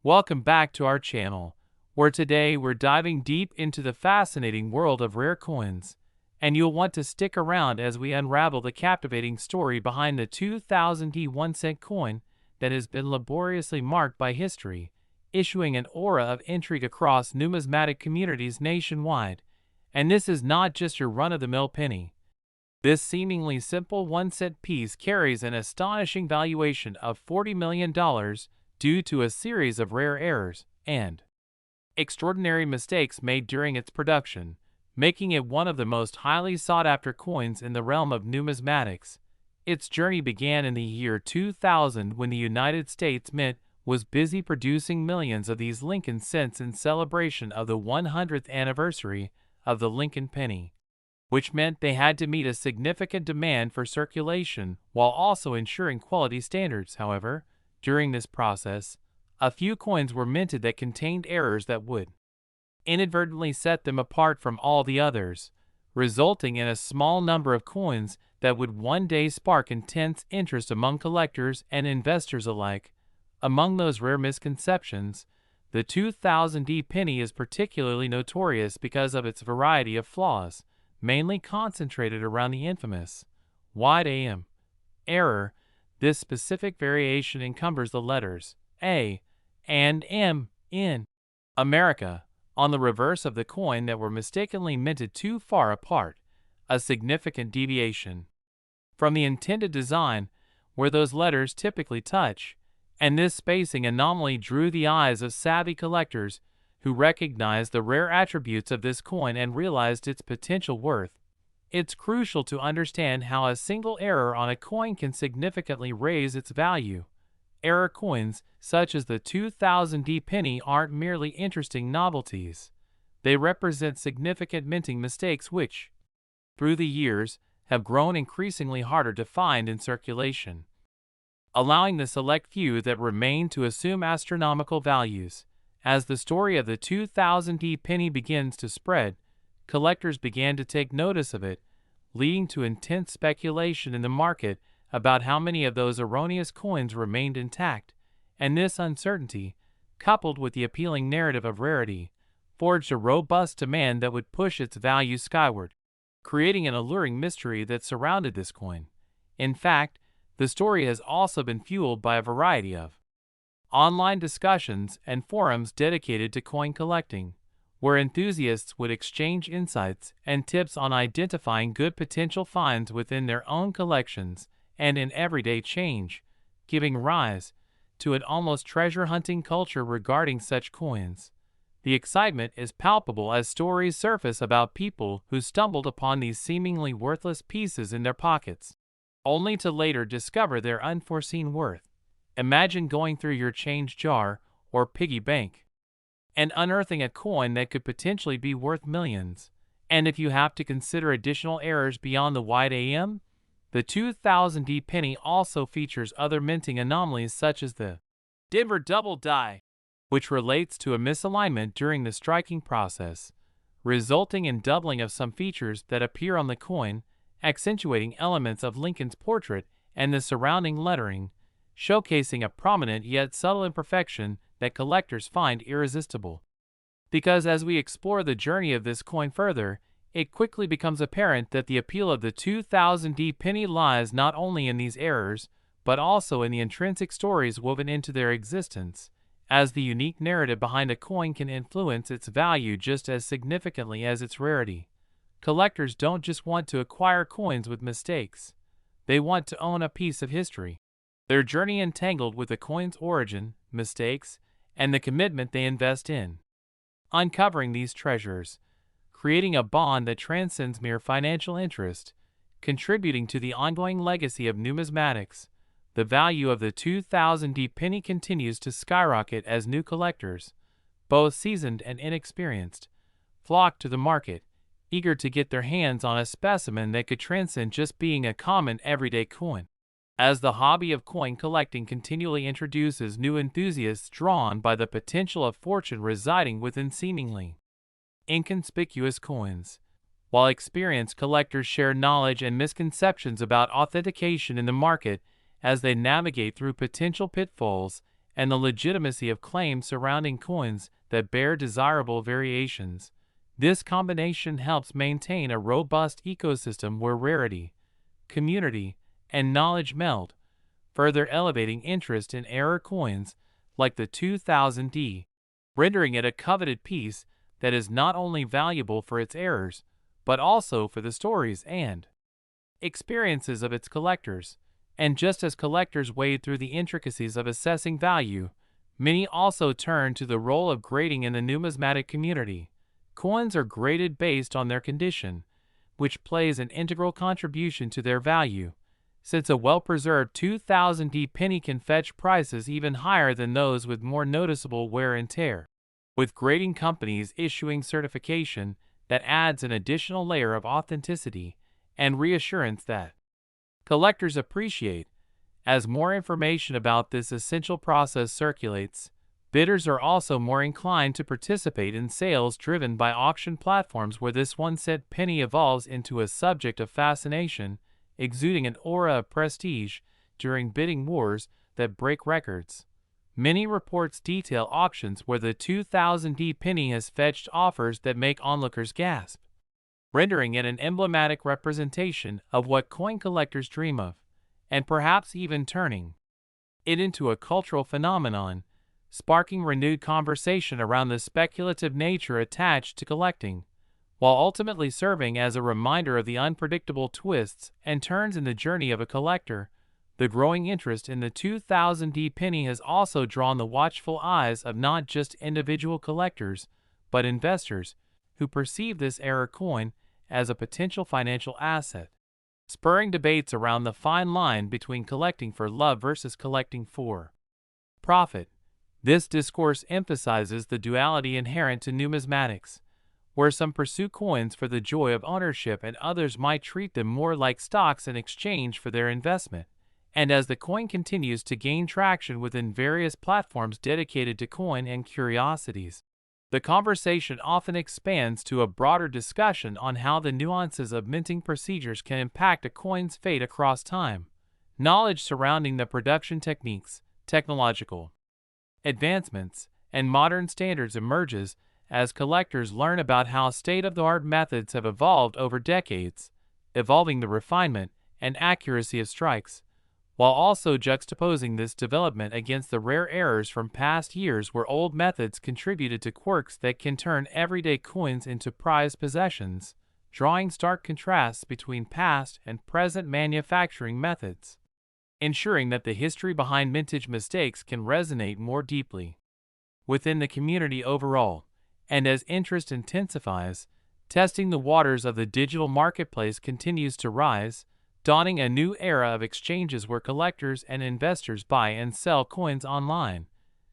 Welcome back to our channel, where today we're diving deep into the fascinating world of rare coins, and you'll want to stick around as we unravel the captivating story behind the 2000 1-cent coin that has been laboriously marked by history, issuing an aura of intrigue across numismatic communities nationwide. And this is not just your run-of-the-mill penny. This seemingly simple 1-cent piece carries an astonishing valuation of $40 million due to a series of rare errors and extraordinary mistakes made during its production, making it one of the most highly sought-after coins in the realm of numismatics. Its journey began in the year 2000 when the United States Mint was busy producing millions of these Lincoln cents in celebration of the 100th anniversary of the Lincoln penny, which meant they had to meet a significant demand for circulation while also ensuring quality standards. However, during this process, a few coins were minted that contained errors that would inadvertently set them apart from all the others, resulting in a small number of coins that would one day spark intense interest among collectors and investors alike. Among those rare misconceptions, the 2000 penny is particularly notorious because of its variety of flaws, mainly concentrated around the infamous wide AM error. This specific variation encumbers the letters A and M in America on the reverse of the coin that were mistakenly minted too far apart, a significant deviation from the intended design where those letters typically touch, and this spacing anomaly drew the eyes of savvy collectors who recognized the rare attributes of this coin and realized its potential worth. It's crucial to understand how a single error on a coin can significantly raise its value. Error coins, such as the 2000 penny, aren't merely interesting novelties. They represent significant minting mistakes which, through the years, have grown increasingly harder to find in circulation, allowing the select few that remain to assume astronomical values. As the story of the 2000 penny begins to spread, collectors began to take notice of it, leading to intense speculation in the market about how many of those erroneous coins remained intact, and this uncertainty, coupled with the appealing narrative of rarity, forged a robust demand that would push its value skyward, creating an alluring mystery that surrounded this coin. In fact, the story has also been fueled by a variety of online discussions and forums dedicated to coin collecting, where enthusiasts would exchange insights and tips on identifying good potential finds within their own collections and in everyday change, giving rise to an almost treasure-hunting culture regarding such coins. The excitement is palpable as stories surface about people who stumbled upon these seemingly worthless pieces in their pockets, only to later discover their unforeseen worth. Imagine going through your change jar or piggy bank and unearthing a coin that could potentially be worth millions. And if you have to consider additional errors beyond the wide AM, the 2000 penny also features other minting anomalies such as the Denver double die, which relates to a misalignment during the striking process, resulting in doubling of some features that appear on the coin, accentuating elements of Lincoln's portrait and the surrounding lettering, showcasing a prominent yet subtle imperfection that collectors find irresistible. Because as we explore the journey of this coin further, it quickly becomes apparent that the appeal of the 2000 penny lies not only in these errors, but also in the intrinsic stories woven into their existence, as the unique narrative behind a coin can influence its value just as significantly as its rarity. Collectors don't just want to acquire coins with mistakes. They want to own a piece of history. Their journey entangled with the coin's origin, mistakes, and the commitment they invest in uncovering these treasures, creating a bond that transcends mere financial interest, contributing to the ongoing legacy of numismatics. The value of the 2000 penny continues to skyrocket as new collectors, both seasoned and inexperienced, flock to the market, eager to get their hands on a specimen that could transcend just being a common everyday coin. As the hobby of coin collecting continually introduces new enthusiasts drawn by the potential of fortune residing within seemingly inconspicuous coins, while experienced collectors share knowledge and misconceptions about authentication in the market as they navigate through potential pitfalls and the legitimacy of claims surrounding coins that bear desirable variations. This combination helps maintain a robust ecosystem where rarity, community, and knowledge meld, further elevating interest in error coins like the 2000D, rendering it a coveted piece that is not only valuable for its errors, but also for the stories and experiences of its collectors. And just as collectors wade through the intricacies of assessing value, many also turn to the role of grading in the numismatic community. Coins are graded based on their condition, which plays an integral contribution to their value, since a well-preserved 2000D penny can fetch prices even higher than those with more noticeable wear and tear. With grading companies issuing certification, that adds an additional layer of authenticity and reassurance that collectors appreciate. As more information about this essential process circulates, bidders are also more inclined to participate in sales driven by auction platforms where this one-cent penny evolves into a subject of fascination, exuding an aura of prestige during bidding wars that break records. Many reports detail auctions where the 2000D penny has fetched offers that make onlookers gasp, rendering it an emblematic representation of what coin collectors dream of, and perhaps even turning it into a cultural phenomenon, sparking renewed conversation around the speculative nature attached to collecting, while ultimately serving as a reminder of the unpredictable twists and turns in the journey of a collector. The growing interest in the 2000D penny has also drawn the watchful eyes of not just individual collectors, but investors who perceive this error coin as a potential financial asset, spurring debates around the fine line between collecting for love versus collecting for profit. This discourse emphasizes the duality inherent to numismatics, where some pursue coins for the joy of ownership and others might treat them more like stocks in exchange for their investment. And as the coin continues to gain traction within various platforms dedicated to coin and curiosities, the conversation often expands to a broader discussion on how the nuances of minting procedures can impact a coin's fate across time. Knowledge surrounding the production techniques, technological advancements, and modern standards emerges as collectors learn about how state-of-the-art methods have evolved over decades, evolving the refinement and accuracy of strikes, while also juxtaposing this development against the rare errors from past years where old methods contributed to quirks that can turn everyday coins into prized possessions, drawing stark contrasts between past and present manufacturing methods, ensuring that the history behind mintage mistakes can resonate more deeply within the community overall. And as interest intensifies, testing the waters of the digital marketplace continues to rise, dawning a new era of exchanges where collectors and investors buy and sell coins online.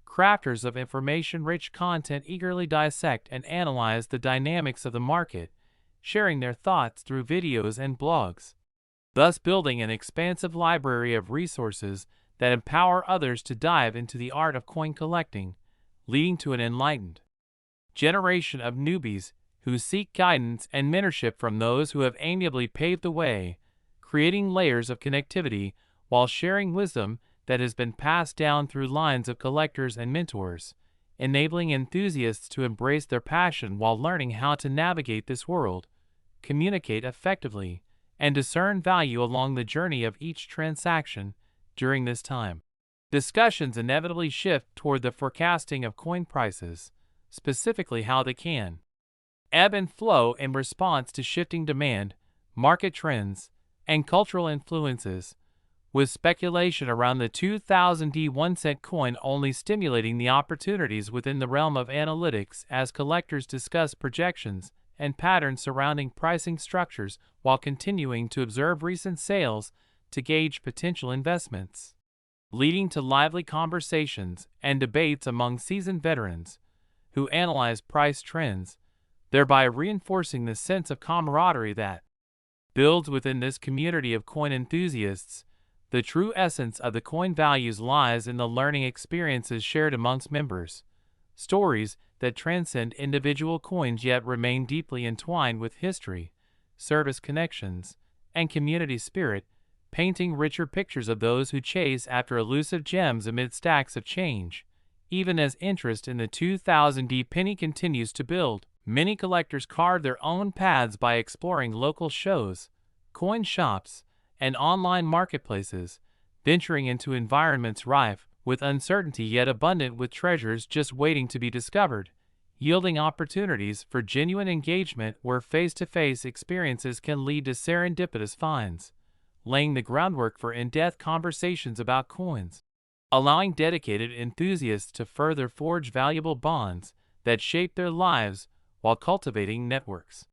Crafters of information-rich content eagerly dissect and analyze the dynamics of the market, sharing their thoughts through videos and blogs, thus building an expansive library of resources that empower others to dive into the art of coin collecting, leading to an enlightened generation of newbies who seek guidance and mentorship from those who have amiably paved the way, creating layers of connectivity while sharing wisdom that has been passed down through lines of collectors and mentors, enabling enthusiasts to embrace their passion while learning how to navigate this world, communicate effectively, and discern value along the journey of each transaction. During this time, discussions inevitably shift toward the forecasting of coin prices, specifically how they can ebb and flow in response to shifting demand, market trends, and cultural influences, with speculation around the 2000D 1-cent coin only stimulating the opportunities within the realm of analytics as collectors discuss projections and patterns surrounding pricing structures while continuing to observe recent sales to gauge potential investments, leading to lively conversations and debates among seasoned veterans who analyze price trends, thereby reinforcing the sense of camaraderie that builds within this community of coin enthusiasts. The true essence of the coin values lies in the learning experiences shared amongst members, stories that transcend individual coins yet remain deeply entwined with history, service connections, and community spirit, painting richer pictures of those who chase after elusive gems amid stacks of change. Even as interest in the 2000 penny continues to build, many collectors carve their own paths by exploring local shows, coin shops, and online marketplaces, venturing into environments rife with uncertainty yet abundant with treasures just waiting to be discovered, yielding opportunities for genuine engagement where face-to-face experiences can lead to serendipitous finds, laying the groundwork for in-depth conversations about coins, allowing dedicated enthusiasts to further forge valuable bonds that shape their lives while cultivating networks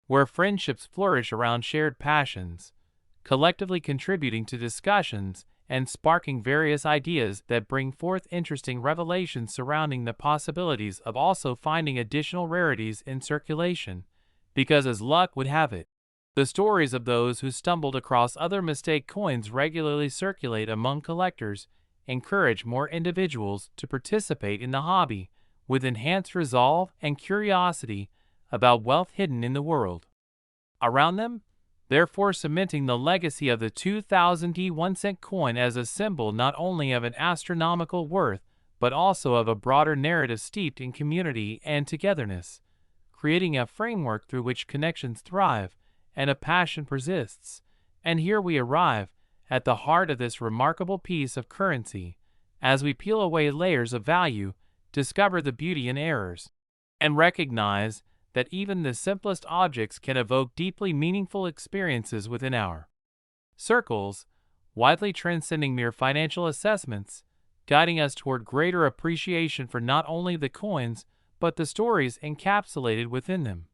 where friendships flourish around shared passions, collectively contributing to discussions and sparking various ideas that bring forth interesting revelations surrounding the possibilities of also finding additional rarities in circulation, because as luck would have it, the stories of those who stumbled across other mistake coins regularly circulate among collectors, encourage more individuals to participate in the hobby with enhanced resolve and curiosity about wealth hidden in the world around them, therefore cementing the legacy of the 2000 1-cent coin as a symbol not only of an astronomical worth, but also of a broader narrative steeped in community and togetherness, creating a framework through which connections thrive and a passion persists. And here we arrive at the heart of this remarkable piece of currency, as we peel away layers of value, discover the beauty in errors, and recognize that even the simplest objects can evoke deeply meaningful experiences within our circles, widely transcending mere financial assessments, guiding us toward greater appreciation for not only the coins, but the stories encapsulated within them.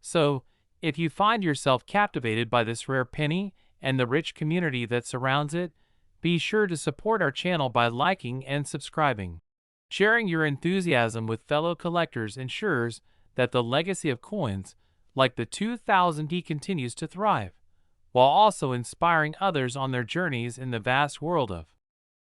So, if you find yourself captivated by this rare penny and the rich community that surrounds it, be sure to support our channel by liking and subscribing. Sharing your enthusiasm with fellow collectors ensures that the legacy of coins like the 2000 continues to thrive, while also inspiring others on their journeys in the vast world of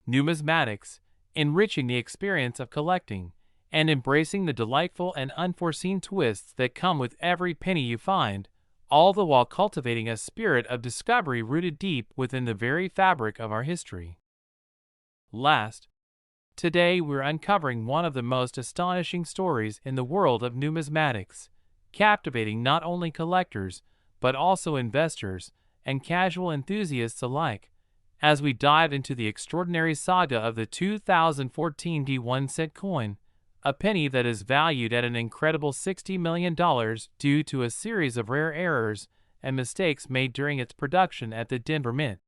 numismatics, enriching the experience of collecting, and embracing the delightful and unforeseen twists that come with every penny you find, all the while cultivating a spirit of discovery rooted deep within the very fabric of our history. Last, today we're uncovering one of the most astonishing stories in the world of numismatics, captivating not only collectors, but also investors and casual enthusiasts alike, as we dive into the extraordinary saga of the 2014 1-cent coin, a penny that is valued at an incredible $60 million due to a series of rare errors and mistakes made during its production at the Denver Mint.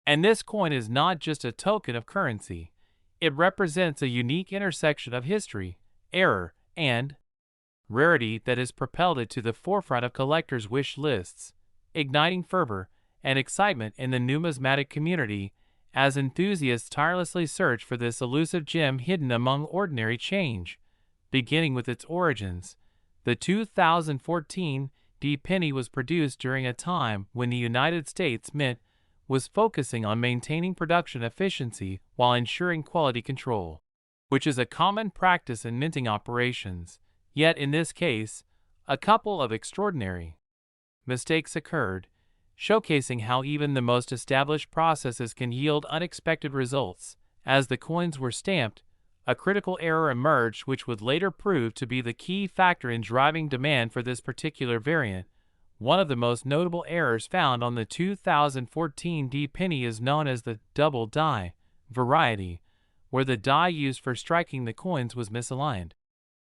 And this coin is not just a token of currency. It represents a unique intersection of history, error, and rarity that has propelled it to the forefront of collectors' wish lists, igniting fervor and excitement in the numismatic community as enthusiasts tirelessly search for this elusive gem hidden among ordinary change. Beginning with its origins, the 2014 penny was produced during a time when the United States Mint was focusing on maintaining production efficiency while ensuring quality control, which is a common practice in minting operations. Yet in this case, a couple of extraordinary mistakes occurred, showcasing how even the most established processes can yield unexpected results. As the coins were stamped, a critical error emerged which would later prove to be the key factor in driving demand for this particular variant. One of the most notable errors found on the 2014 penny is known as the double die variety, where the die used for striking the coins was misaligned,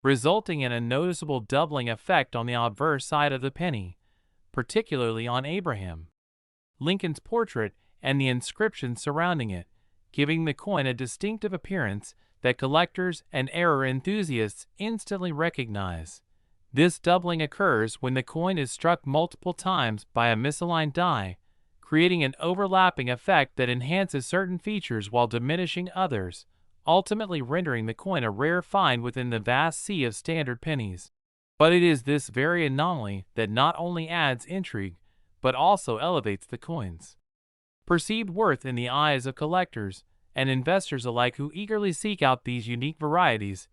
resulting in a noticeable doubling effect on the obverse side of the penny, particularly on Abraham Lincoln's portrait and the inscription surrounding it, giving the coin a distinctive appearance that collectors and error enthusiasts instantly recognize. This doubling occurs when the coin is struck multiple times by a misaligned die, creating an overlapping effect that enhances certain features while diminishing others, ultimately rendering the coin a rare find within the vast sea of standard pennies. But it is this very anomaly that not only adds intrigue, but also elevates the coin's perceived worth in the eyes of collectors and investors alike who eagerly seek out these unique varieties,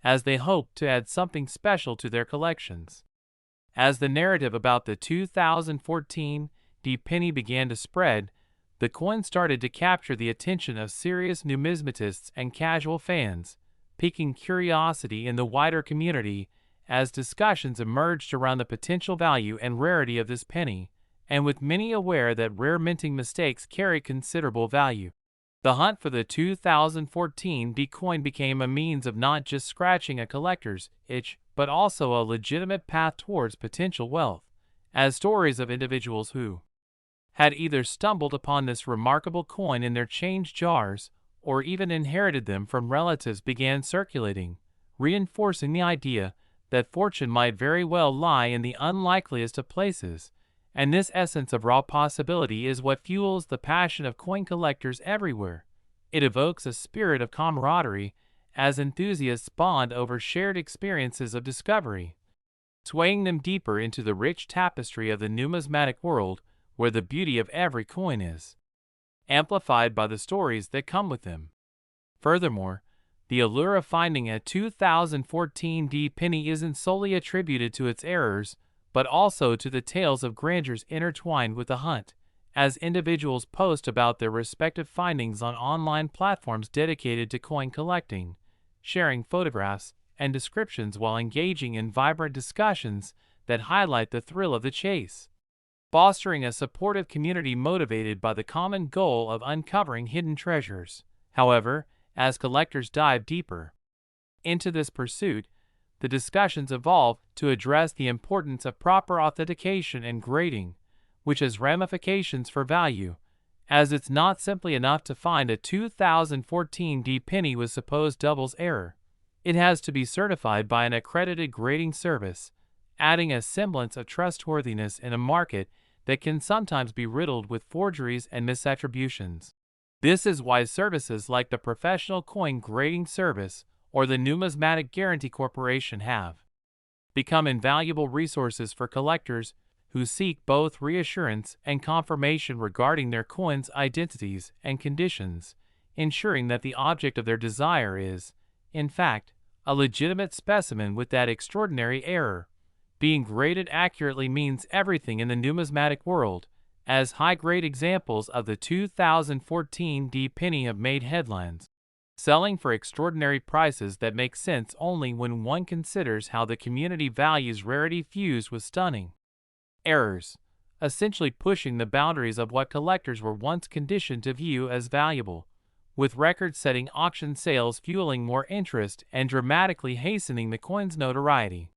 as they hope to add something special to their collections. As the narrative about the 2014 penny began to spread, the coin started to capture the attention of serious numismatists and casual fans, piquing curiosity in the wider community as discussions emerged around the potential value and rarity of this penny, and with many aware that rare minting mistakes carry considerable value. The hunt for the 2014 D coin became a means of not just scratching a collector's itch, but also a legitimate path towards potential wealth, as stories of individuals who had either stumbled upon this remarkable coin in their change jars or even inherited them from relatives began circulating, reinforcing the idea that fortune might very well lie in the unlikeliest of places. And this essence of raw possibility is what fuels the passion of coin collectors everywhere. It evokes a spirit of camaraderie as enthusiasts bond over shared experiences of discovery, swaying them deeper into the rich tapestry of the numismatic world where the beauty of every coin is amplified by the stories that come with them. Furthermore, the allure of finding a 2014 D penny isn't solely attributed to its errors, but also to the tales of grandeurs intertwined with the hunt, as individuals post about their respective findings on online platforms dedicated to coin collecting, sharing photographs and descriptions while engaging in vibrant discussions that highlight the thrill of the chase, fostering a supportive community motivated by the common goal of uncovering hidden treasures. However, as collectors dive deeper into this pursuit, the discussions evolve to address the importance of proper authentication and grading, which has ramifications for value, as it's not simply enough to find a 2014 D penny with supposed doubles error. It has to be certified by an accredited grading service, adding a semblance of trustworthiness in a market that can sometimes be riddled with forgeries and misattributions. This is why services like the Professional Coin Grading Service or the Numismatic Guarantee Corporation have become invaluable resources for collectors who seek both reassurance and confirmation regarding their coins' identities and conditions, ensuring that the object of their desire is, in fact, a legitimate specimen with that extraordinary error. Being graded accurately means everything in the numismatic world, as high-grade examples of the 2014 D penny have made headlines, selling for extraordinary prices that make sense only when one considers how the community values rarity fused with stunning errors, essentially pushing the boundaries of what collectors were once conditioned to view as valuable, with record-setting auction sales fueling more interest and dramatically hastening the coin's notoriety.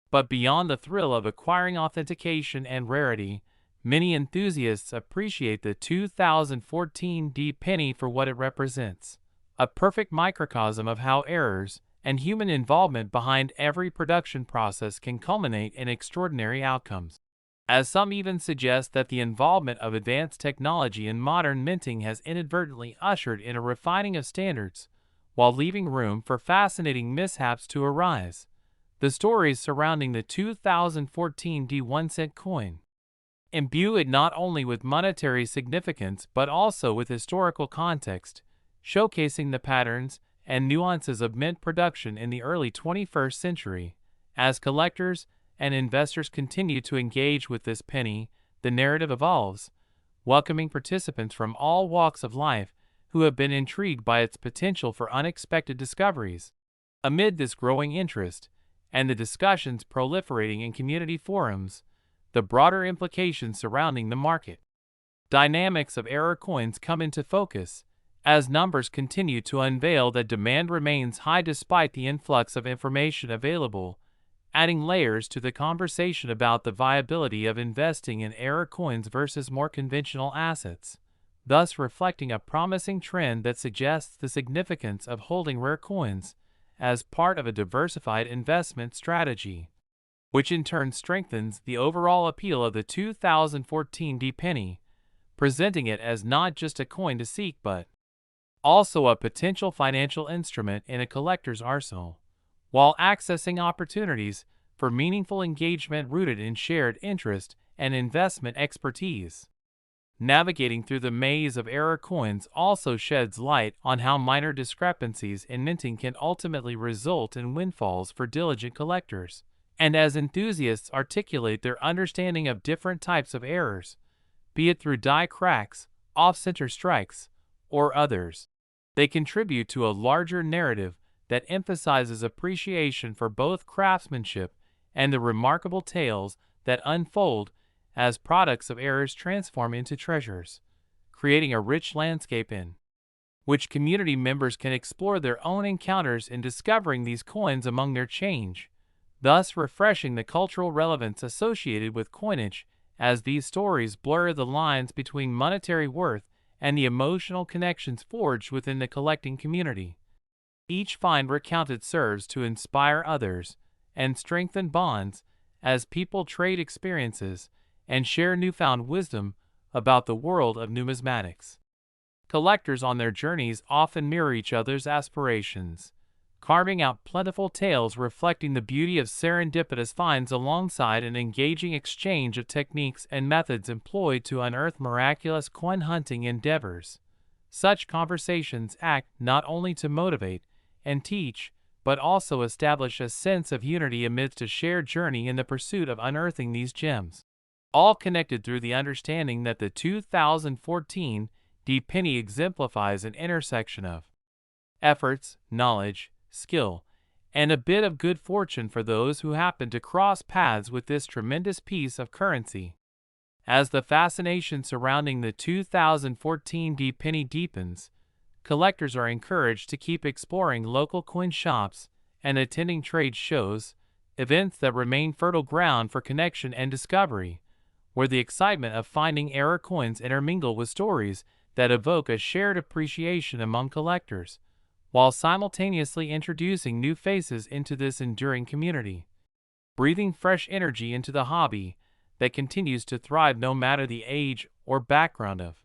But beyond the thrill of acquiring authentication and rarity, many enthusiasts appreciate the 2014 D penny for what it represents, a perfect microcosm of how errors and human involvement behind every production process can culminate in extraordinary outcomes. As some even suggest that the involvement of advanced technology in modern minting has inadvertently ushered in a refining of standards, while leaving room for fascinating mishaps to arise. The stories surrounding the 2014 D 1-cent coin imbue it not only with monetary significance but also with historical context, showcasing the patterns and nuances of mint production in the early 21st century. As collectors and investors continue to engage with this penny, the narrative evolves, welcoming participants from all walks of life who have been intrigued by its potential for unexpected discoveries. Amid this growing interest, and the discussions proliferating in community forums, the broader implications surrounding the market dynamics of error coins come into focus, as numbers continue to unveil that demand remains high despite the influx of information available, adding layers to the conversation about the viability of investing in error coins versus more conventional assets, thus reflecting a promising trend that suggests the significance of holding rare coins as part of a diversified investment strategy, which in turn strengthens the overall appeal of the 2014 D penny, presenting it as not just a coin to seek but also a potential financial instrument in a collector's arsenal, while accessing opportunities for meaningful engagement rooted in shared interest and investment expertise. Navigating through the maze of error coins also sheds light on how minor discrepancies in minting can ultimately result in windfalls for diligent collectors. And as enthusiasts articulate their understanding of different types of errors, be it through die cracks, off-center strikes, or others. They contribute to a larger narrative that emphasizes appreciation for both craftsmanship and the remarkable tales that unfold as products of errors transform into treasures, creating a rich landscape in which community members can explore their own encounters in discovering these coins among their change, thus refreshing the cultural relevance associated with coinage as these stories blur the lines between monetary worth and the emotional connections forged within the collecting community. Each find recounted serves to inspire others and strengthen bonds as people trade experiences and share newfound wisdom about the world of numismatics. Collectors on their journeys often mirror each other's aspirations, carving out plentiful tales reflecting the beauty of serendipitous finds alongside an engaging exchange of techniques and methods employed to unearth miraculous coin hunting endeavors. Such conversations act not only to motivate and teach, but also establish a sense of unity amidst a shared journey in the pursuit of unearthing these gems, all connected through the understanding that the 2014 penny exemplifies an intersection of efforts, knowledge, skill, and a bit of good fortune for those who happen to cross paths with this tremendous piece of currency. As the fascination surrounding the 2014 penny deepens, collectors are encouraged to keep exploring local coin shops and attending trade shows, events that remain fertile ground for connection and discovery, where the excitement of finding error coins intermingle with stories that evoke a shared appreciation among collectors, while simultaneously introducing new faces into this enduring community, breathing fresh energy into the hobby that continues to thrive no matter the age or background of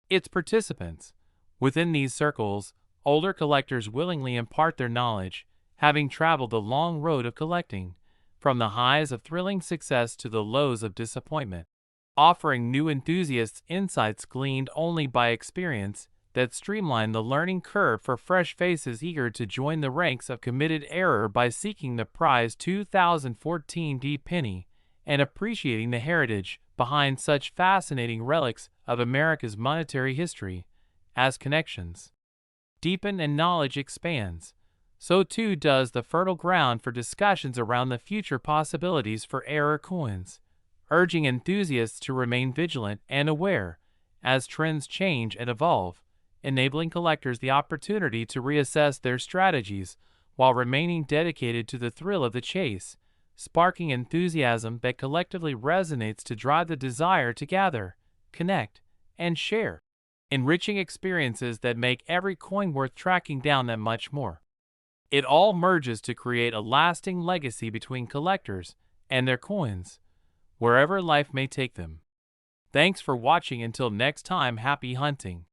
its participants. Within these circles, older collectors willingly impart their knowledge, having traveled the long road of collecting, from the highs of thrilling success to the lows of disappointment, offering new enthusiasts insights gleaned only by experience that streamline the learning curve for fresh faces eager to join the ranks of committed error by seeking the prized 2014 penny and appreciating the heritage behind such fascinating relics of America's monetary history. As connections deepen and knowledge expands, so too does the fertile ground for discussions around the future possibilities for error coins, urging enthusiasts to remain vigilant and aware as trends change and evolve, enabling collectors the opportunity to reassess their strategies while remaining dedicated to the thrill of the chase, sparking enthusiasm that collectively resonates to drive the desire to gather, connect, and share, enriching experiences that make every coin worth tracking down that much more. It all merges to create a lasting legacy between collectors and their coins, wherever life may take them. Thanks for watching. Until next time, happy hunting.